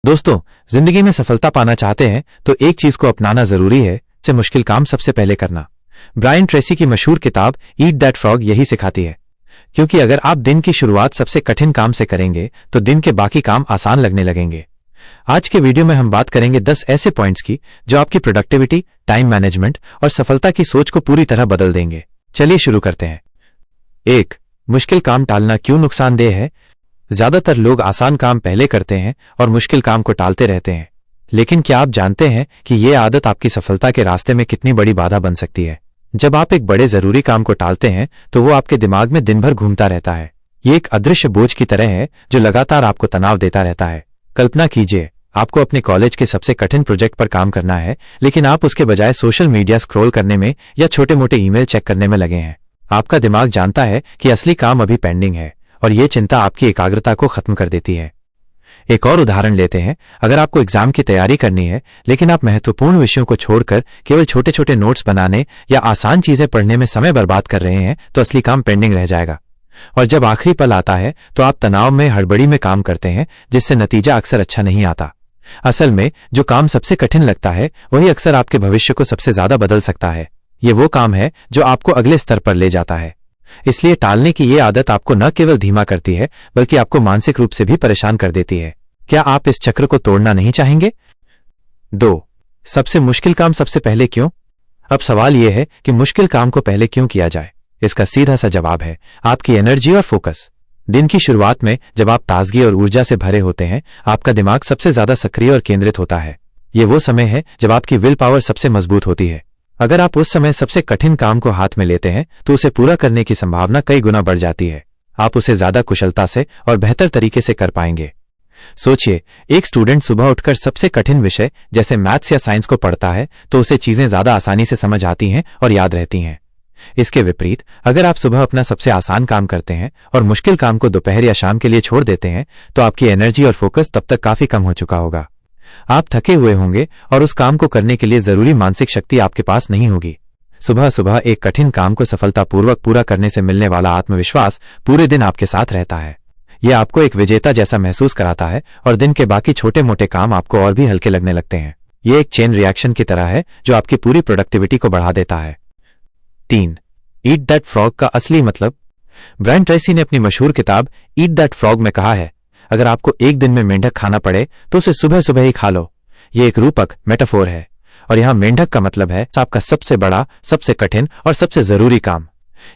दोस्तों, जिंदगी में सफलता पाना चाहते हैं तो एक चीज को अपनाना जरूरी है, से मुश्किल काम सबसे पहले करना। ब्रायन ट्रेसी की मशहूर किताब ईट दैट फ्रॉग यही सिखाती है। क्योंकि अगर आप दिन की शुरुआत सबसे कठिन काम से करेंगे तो दिन के बाकी काम आसान लगने लगेंगे। आज के वीडियो में हम बात करेंगे 10 ऐसे पॉइंट्स की जो आपकी प्रोडक्टिविटी, टाइम मैनेजमेंट और सफलता की सोच को पूरी तरह बदल देंगे। चलिए शुरू करते हैं। 1. मुश्किल काम टालना क्यों नुकसानदेह है? ज्यादातर लोग आसान काम पहले करते हैं और मुश्किल काम को टालते रहते हैं। लेकिन क्या आप जानते हैं कि यह आदत आपकी सफलता के रास्ते में कितनी बड़ी बाधा बन सकती है? जब आप एक बड़े जरूरी काम को टालते हैं तो वो आपके दिमाग में दिन भर घूमता रहता है। ये एक अदृश्य बोझ की तरह है जो लगातार आपको तनाव देता रहता है। कल्पना कीजिए, आपको अपने कॉलेज के सबसे कठिन प्रोजेक्ट पर काम करना है, लेकिन आप उसके बजाय सोशल मीडिया स्क्रॉल करने में या छोटे मोटे ईमेल चेक करने में लगे हैं। आपका दिमाग जानता है कि असली काम अभी पेंडिंग है और यह चिंता आपकी एकाग्रता को खत्म कर देती है। एक और उदाहरण लेते हैं। अगर आपको एग्जाम की तैयारी करनी है लेकिन आप महत्वपूर्ण विषयों को छोड़कर केवल छोटे छोटे नोट्स बनाने या आसान चीजें पढ़ने में समय बर्बाद कर रहे हैं तो असली काम पेंडिंग रह जाएगा। और जब आखिरी पल आता है तो आप तनाव में हड़बड़ी में काम करते हैं, जिससे नतीजा अक्सर अच्छा नहीं आता। असल में जो काम सबसे कठिन लगता है वही अक्सर आपके भविष्य को सबसे ज्यादा बदल सकता है। ये वो काम है जो आपको अगले स्तर पर ले जाता है। इसलिए टालने की ये आदत आपको न केवल धीमा करती है बल्कि आपको मानसिक रूप से भी परेशान कर देती है। क्या आप इस चक्र को तोड़ना नहीं चाहेंगे? 2. सबसे मुश्किल काम सबसे पहले क्यों? अब सवाल यह है कि मुश्किल काम को पहले क्यों किया जाए। इसका सीधा सा जवाब है आपकी एनर्जी और फोकस। दिन की शुरुआत में जब आप ताजगी और ऊर्जा से भरे होते हैं, आपका दिमाग सबसे ज्यादा सक्रिय और केंद्रित होता है। ये वो समय है जब आपकी विल पावर सबसे मजबूत होती है। अगर आप उस समय सबसे कठिन काम को हाथ में लेते हैं तो उसे पूरा करने की संभावना कई गुना बढ़ जाती है। आप उसे ज्यादा कुशलता से और बेहतर तरीके से कर पाएंगे। सोचिए, एक स्टूडेंट सुबह उठकर सबसे कठिन विषय जैसे मैथ्स या साइंस को पढ़ता है तो उसे चीजें ज्यादा आसानी से समझ आती हैं और याद रहती हैं। इसके विपरीत अगर आप सुबह अपना सबसे आसान काम करते हैं और मुश्किल काम को दोपहर या शाम के लिए छोड़ देते हैं तो आपकी एनर्जी और फोकस तब तक काफी कम हो चुका होगा। आप थके हुए होंगे और उस काम को करने के लिए जरूरी मानसिक शक्ति आपके पास नहीं होगी। सुबह सुबह एक कठिन काम को सफलतापूर्वक पूरा करने से मिलने वाला आत्मविश्वास पूरे दिन आपके साथ रहता है। यह आपको एक विजेता जैसा महसूस कराता है और दिन के बाकी छोटे मोटे काम आपको और भी हल्के लगने लगते हैं। यह एक चेन रिएक्शन की तरह है जो आपकी पूरी प्रोडक्टिविटी को बढ़ा देता है। 3. ईट दैट फ्रॉग का असली मतलब। ब्रायन ट्रेसी ने अपनी मशहूर किताब ईट दैट फ्रॉग में कहा है, अगर आपको एक दिन में मेंढक खाना पड़े तो उसे सुबह सुबह ही खा लो। यह एक रूपक मेटाफोर है और यहां मेंढक का मतलब है आपका सबसे बड़ा, सबसे कठिन और सबसे जरूरी काम।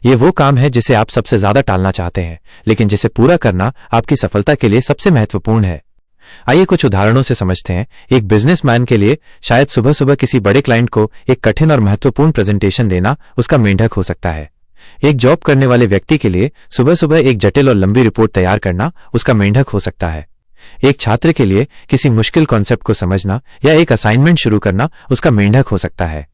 यह वो काम है जिसे आप सबसे ज्यादा टालना चाहते हैं, लेकिन जिसे पूरा करना आपकी सफलता के लिए सबसे महत्वपूर्ण है। आइए कुछ उदाहरणों से समझते हैं। एक बिजनेसमैन के लिए शायद सुबह सुबह किसी बड़े क्लाइंट को एक कठिन और महत्वपूर्ण प्रेजेंटेशन देना उसका मेंढक हो सकता है। एक जॉब करने वाले व्यक्ति के लिए सुबह सुबह एक जटिल और लंबी रिपोर्ट तैयार करना उसका मेंढक हो सकता है। एक छात्र के लिए किसी मुश्किल कॉन्सेप्ट को समझना या एक असाइनमेंट शुरू करना उसका मेंढक हो सकता है।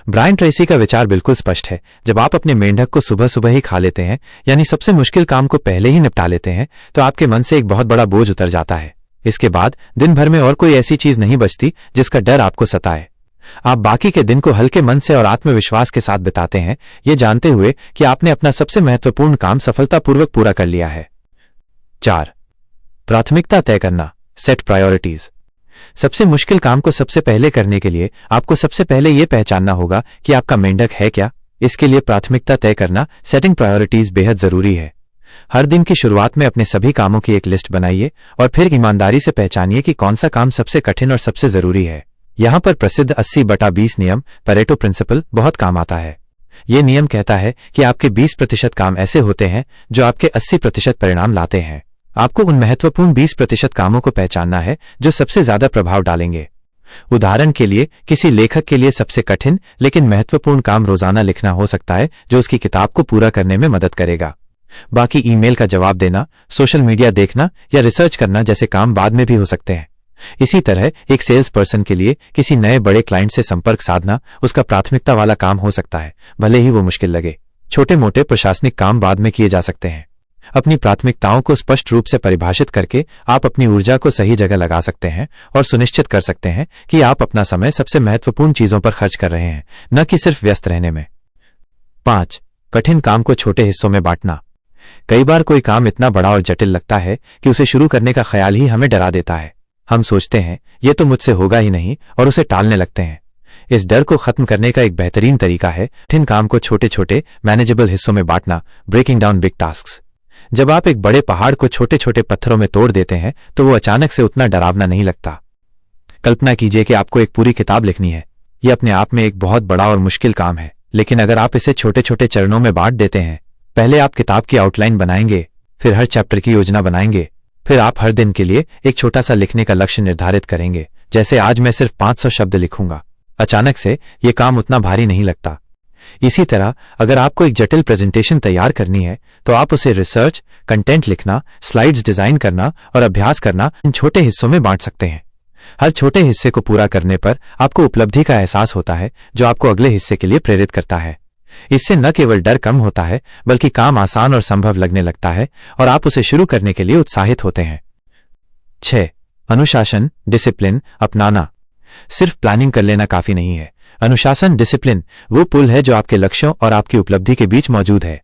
ब्रायन ट्रेसी का विचार बिल्कुल स्पष्ट है। जब आप अपने मेंढक को सुबह सुबह ही खा लेते हैं, यानी सबसे मुश्किल काम को पहले ही निपटा लेते हैं, तो आपके मन से एक बहुत बड़ा बोझ उतर जाता है। इसके बाद दिन भर में और कोई ऐसी चीज नहीं बचती जिसका डर आपको सताए। आप बाकी के दिन को हल्के मन से और आत्मविश्वास के साथ बिताते हैं, ये जानते हुए कि आपने अपना सबसे महत्वपूर्ण काम सफलतापूर्वक पूरा कर लिया है। 4. प्राथमिकता तय करना, सेट प्रायोरिटीज। सबसे मुश्किल काम को सबसे पहले करने के लिए आपको सबसे पहले यह पहचानना होगा कि आपका मेंढक है क्या। इसके लिए प्राथमिकता तय करना, सेटिंग प्रायोरिटीज बेहद जरूरी है। हर दिन की शुरुआत में अपने सभी कामों की एक लिस्ट बनाइए और फिर ईमानदारी से पहचानिए कि कौन सा काम सबसे कठिन और सबसे जरूरी है। यहां पर प्रसिद्ध 80/20 नियम, पेरेटो प्रिंसिपल, बहुत काम आता है। यह नियम कहता है कि आपके 20% काम ऐसे होते हैं जो आपके 80% परिणाम लाते हैं। आपको उन महत्वपूर्ण 20% कामों को पहचानना है जो सबसे ज्यादा प्रभाव डालेंगे। उदाहरण के लिए, किसी लेखक के लिए सबसे कठिन लेकिन महत्वपूर्ण काम रोजाना लिखना हो सकता है, जो उसकी किताब को पूरा करने में मदद करेगा। बाकी ईमेल का जवाब देना, सोशल मीडिया देखना या रिसर्च करना जैसे काम बाद में भी हो सकते हैं। इसी तरह एक सेल्स पर्सन के लिए किसी नए बड़े क्लाइंट से संपर्क साधना उसका प्राथमिकता वाला काम हो सकता है, भले ही वो मुश्किल लगे। छोटे मोटे प्रशासनिक काम बाद में किए जा सकते हैं। अपनी प्राथमिकताओं को स्पष्ट रूप से परिभाषित करके आप अपनी ऊर्जा को सही जगह लगा सकते हैं और सुनिश्चित कर सकते हैं कि आप अपना समय सबसे महत्वपूर्ण चीजों पर खर्च कर रहे हैं, न कि सिर्फ व्यस्त रहने में। 5. कठिन काम को छोटे हिस्सों में बांटना। कई बार कोई काम इतना बड़ा और जटिल लगता है कि उसे शुरू करने का ख्याल ही हमें डरा देता है। हम सोचते हैं ये तो मुझसे होगा ही नहीं और उसे टालने लगते हैं। इस डर को खत्म करने का एक बेहतरीन तरीका है कठिन काम को छोटे छोटे मैनेजेबल हिस्सों में बांटना, ब्रेकिंग डाउन बिग टास्क्स। जब आप एक बड़े पहाड़ को छोटे छोटे पत्थरों में तोड़ देते हैं तो वो अचानक से उतना डरावना नहीं लगता। कल्पना कीजिए कि आपको एक पूरी किताब लिखनी है। यह अपने आप में एक बहुत बड़ा और मुश्किल काम है, लेकिन अगर आप इसे छोटे छोटे चरणों में बांट देते हैं, पहले आप किताब की आउटलाइन बनाएंगे, फिर हर चैप्टर की योजना बनाएंगे, फिर आप हर दिन के लिए एक छोटा सा लिखने का लक्ष्य निर्धारित करेंगे, जैसे आज मैं सिर्फ 500 शब्द लिखूंगा। अचानक से यह काम उतना भारी नहीं लगता। इसी तरह अगर आपको एक जटिल प्रेजेंटेशन तैयार करनी है तो आप उसे रिसर्च, कंटेंट लिखना, स्लाइड्स डिजाइन करना और अभ्यास करना इन छोटे हिस्सों में बांट सकते हैं। हर छोटे हिस्से को पूरा करने पर आपको उपलब्धि का एहसास होता है जो आपको अगले हिस्से के लिए प्रेरित करता है। इससे न केवल डर कम होता है बल्कि काम आसान और संभव लगने लगता है और आप उसे शुरू करने के लिए उत्साहित होते हैं। 6. अनुशासन, डिसिप्लिन अपनाना। सिर्फ प्लानिंग कर लेना काफी नहीं है। अनुशासन, डिसिप्लिन वो पुल है जो आपके लक्ष्यों और आपकी उपलब्धि के बीच मौजूद है।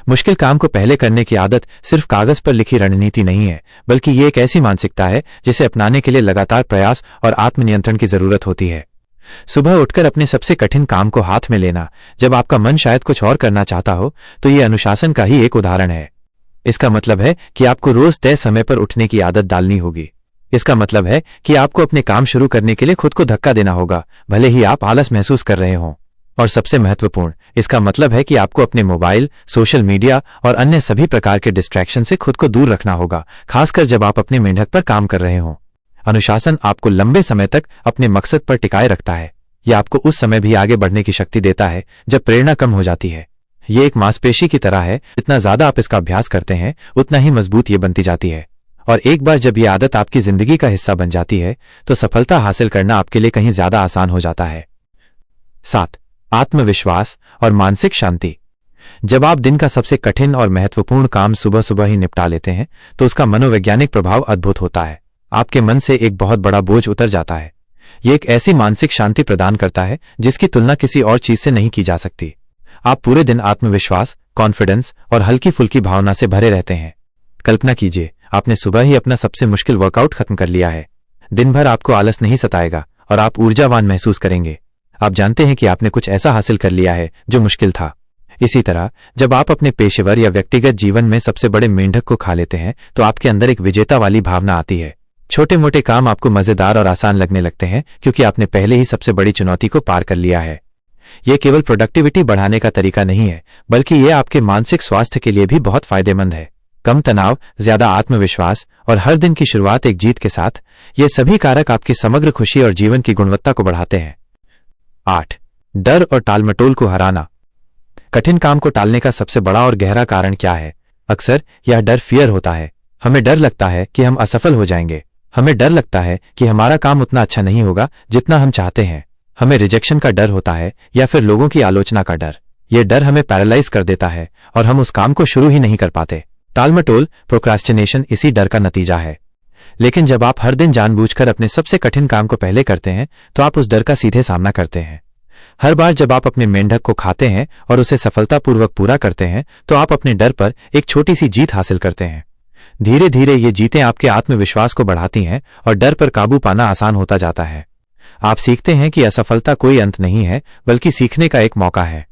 मुश्किल काम को पहले करने की आदत सिर्फ कागज पर लिखी रणनीति नहीं है, बल्कि ये एक ऐसी मानसिकता है जिसे अपनाने के लिए लगातार प्रयास और आत्मनियंत्रण की जरूरत होती है। सुबह उठकर अपने सबसे कठिन काम को हाथ में लेना, जब आपका मन शायद कुछ और करना चाहता हो, तो ये अनुशासन का ही एक उदाहरण है। इसका मतलब है कि आपको रोज तय समय पर उठने की आदत डालनी होगी। इसका मतलब है कि आपको अपने काम शुरू करने के लिए खुद को धक्का देना होगा, भले ही आप आलस महसूस कर रहे हों। और सबसे महत्वपूर्ण, इसका मतलब है कि आपको अपने मोबाइल, सोशल मीडिया और अन्य सभी प्रकार के डिस्ट्रैक्शन से खुद को दूर रखना होगा, खासकर जब आप अपने मेंढक पर काम कर रहे हों। अनुशासन आपको लंबे समय तक अपने मकसद पर टिकाए रखता है। यह आपको उस समय भी आगे बढ़ने की शक्ति देता है जब प्रेरणा कम हो जाती है। ये एक मांसपेशी की तरह है, जितना ज्यादा आप इसका अभ्यास करते हैं उतना ही मजबूत ये बनती जाती है। और एक बार जब ये आदत आपकी जिंदगी का हिस्सा बन जाती है तो सफलता हासिल करना आपके लिए कहीं ज्यादा आसान हो जाता है। 7. आत्मविश्वास और मानसिक शांति। जब आप दिन का सबसे कठिन और महत्वपूर्ण काम सुबह सुबह ही निपटा लेते हैं तो उसका मनोवैज्ञानिक प्रभाव अद्भुत होता है। आपके मन से एक बहुत बड़ा बोझ उतर जाता है। यह एक ऐसी मानसिक शांति प्रदान करता है जिसकी तुलना किसी और चीज से नहीं की जा सकती। आप पूरे दिन आत्मविश्वास, कॉन्फिडेंस और हल्की फुल्की भावना से भरे रहते हैं। कल्पना कीजिए आपने सुबह ही अपना सबसे मुश्किल वर्कआउट खत्म कर लिया है। दिन भर आपको आलस नहीं सताएगा और आप ऊर्जावान महसूस करेंगे। आप जानते हैं कि आपने कुछ ऐसा हासिल कर लिया है जो मुश्किल था। इसी तरह जब आप अपने पेशेवर या व्यक्तिगत जीवन में सबसे बड़े मेंढक को खा लेते हैं तो आपके अंदर एक विजेता वाली भावना आती है। छोटे मोटे काम आपको मजेदार और आसान लगने लगते हैं क्योंकि आपने पहले ही सबसे बड़ी चुनौती को पार कर लिया है। यह केवल प्रोडक्टिविटी बढ़ाने का तरीका नहीं है, बल्कि यह आपके मानसिक स्वास्थ्य के लिए भी बहुत फायदेमंद है। कम तनाव, ज्यादा आत्मविश्वास और हर दिन की शुरुआत एक जीत के साथ, ये सभी कारक आपकी समग्र खुशी और जीवन की गुणवत्ता को बढ़ाते हैं। 8. डर और टालमटोल को हराना। कठिन काम को टालने का सबसे बड़ा और गहरा कारण क्या है? अक्सर यह डर फियर होता है। हमें डर लगता है कि हम असफल हो जाएंगे। हमें डर लगता है कि हमारा काम उतना अच्छा नहीं होगा जितना हम चाहते हैं। हमें रिजेक्शन का डर होता है या फिर लोगों की आलोचना का डर। यह डर हमें पैरालाइज कर देता है और हम उस काम को शुरू ही नहीं कर पाते। टालमटोल, प्रोक्रास्टिनेशन इसी डर का नतीजा है। लेकिन जब आप हर दिन जानबूझकर अपने सबसे कठिन काम को पहले करते हैं तो आप उस डर का सीधे सामना करते हैं। हर बार जब आप अपने मेंढक को खाते हैं और उसे सफलतापूर्वक पूरा करते हैं तो आप अपने डर पर एक छोटी सी जीत हासिल करते हैं। धीरे धीरे ये जीतें आपके आत्मविश्वास को बढ़ाती हैं और डर पर काबू पाना आसान होता जाता है। आप सीखते हैं कि असफलता कोई अंत नहीं है, बल्कि सीखने का एक मौका है।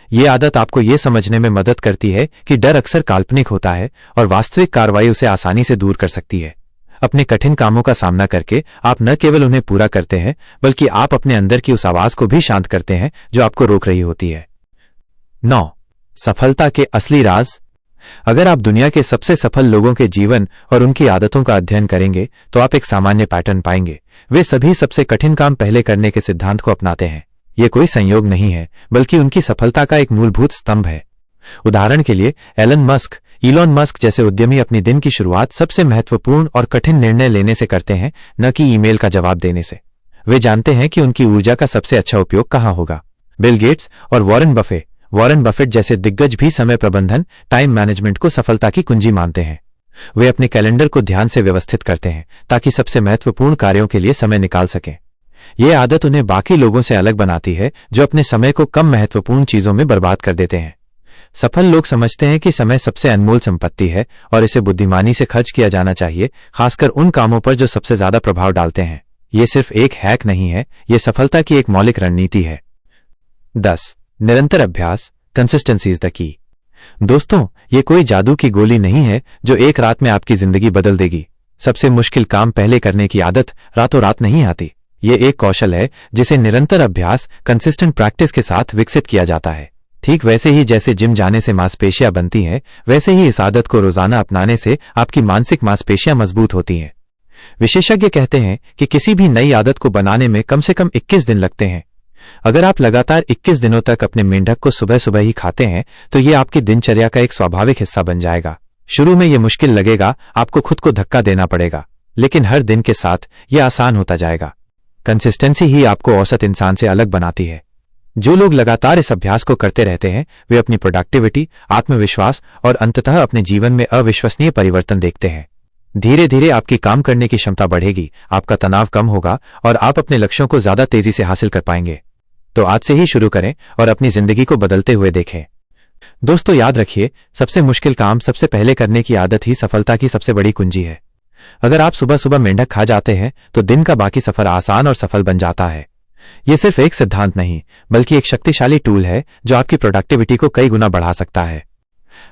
ये आदत आपको ये समझने में मदद करती है कि डर अक्सर काल्पनिक होता है और वास्तविक कार्रवाई उसे आसानी से दूर कर सकती है। अपने कठिन कामों का सामना करके आप न केवल उन्हें पूरा करते हैं, बल्कि आप अपने अंदर की उस आवाज को भी शांत करते हैं जो आपको रोक रही होती है। 9. सफलता के असली राज। अगर आप दुनिया के सबसे सफल लोगों के जीवन और उनकी आदतों का अध्ययन करेंगे तो आप एक सामान्य पैटर्न पाएंगे। वे सभी सबसे कठिन काम पहले करने के सिद्धांत को अपनाते हैं। यह कोई संयोग नहीं है, बल्कि उनकी सफलता का एक मूलभूत स्तंभ है। उदाहरण के लिए इलॉन मस्क जैसे उद्यमी अपनी दिन की शुरुआत सबसे महत्वपूर्ण और कठिन निर्णय लेने से करते हैं, न कि ईमेल का जवाब देने से। वे जानते हैं कि उनकी ऊर्जा का सबसे अच्छा उपयोग कहां होगा। बिल गेट्स और वॉरेन बफेट जैसे दिग्गज भी समय प्रबंधन, टाइम मैनेजमेंट को सफलता की कुंजी मानते हैं। वे अपने कैलेंडर को ध्यान से व्यवस्थित करते हैं ताकि सबसे महत्वपूर्ण कार्यों के लिए समय निकाल सकें। यह आदत उन्हें बाकी लोगों से अलग बनाती है जो अपने समय को कम महत्वपूर्ण चीजों में बर्बाद कर देते हैं। सफल लोग समझते हैं कि समय सबसे अनमोल संपत्ति है और इसे बुद्धिमानी से खर्च किया जाना चाहिए, खासकर उन कामों पर जो सबसे ज्यादा प्रभाव डालते हैं। ये सिर्फ एक हैक नहीं है, ये सफलता की एक मौलिक रणनीति है। 10. निरंतर अभ्यास, कंसिस्टेंसी इज द की। दोस्तों, ये कोई जादू की गोली नहीं है जो एक रात में आपकी जिंदगी बदल देगी। सबसे मुश्किल काम पहले करने की आदत रातों रात नहीं आती। ये एक कौशल है जिसे निरंतर अभ्यास, कंसिस्टेंट प्रैक्टिस के साथ विकसित किया जाता है। ठीक वैसे ही जैसे जिम जाने से मांसपेशियां बनती हैं, वैसे ही इस आदत को रोजाना अपनाने से आपकी मानसिक मांसपेशियां मजबूत होती हैं। विशेषज्ञ कहते हैं कि किसी भी नई आदत को बनाने में कम से कम 21 दिन लगते हैं। अगर आप लगातार 21 दिनों तक अपने मेंढक को सुबह सुबह ही खाते हैं तो ये आपकी दिनचर्या का एक स्वाभाविक हिस्सा बन जाएगा। शुरू में ये मुश्किल लगेगा, आपको खुद को धक्का देना पड़ेगा, लेकिन हर दिन के साथ ये आसान होता जाएगा। कंसिस्टेंसी ही आपको औसत इंसान से अलग बनाती है। जो लोग लगातार इस अभ्यास को करते रहते हैं, वे अपनी प्रोडक्टिविटी, आत्मविश्वास और अंततः अपने जीवन में अविश्वसनीय परिवर्तन देखते हैं। धीरे धीरे आपकी काम करने की क्षमता बढ़ेगी, आपका तनाव कम होगा और आप अपने लक्ष्यों को ज्यादा तेजी से हासिल कर पाएंगे। तो आज से ही शुरू करें और अपनी जिंदगी को बदलते हुए देखें। दोस्तों, याद रखिए, सबसे मुश्किल काम सबसे पहले करने की आदत ही सफलता की सबसे बड़ी कुंजी है। अगर आप सुबह सुबह मेंढक खा जाते हैं तो दिन का बाकी सफर आसान और सफल बन जाता है। यह सिर्फ एक सिद्धांत नहीं, बल्कि एक शक्तिशाली टूल है जो आपकी प्रोडक्टिविटी को कई गुना बढ़ा सकता है।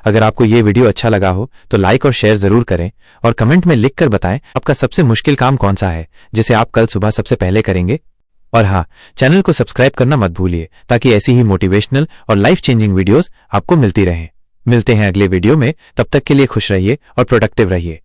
अगर आपको यह वीडियो अच्छा लगा हो तो लाइक और शेयर जरूर करें और कमेंट में लिखकर बताएं आपका सबसे मुश्किल काम कौन सा है जिसे आप कल सुबह सबसे पहले करेंगे। और हाँ, चैनल को सब्सक्राइब करना मत भूलिए ताकि ऐसी ही मोटिवेशनल और लाइफ चेंजिंग वीडियोस आपको मिलती रहें। मिलते हैं अगले वीडियो में, तब तक के लिए खुश रहिए और प्रोडक्टिव रहिए।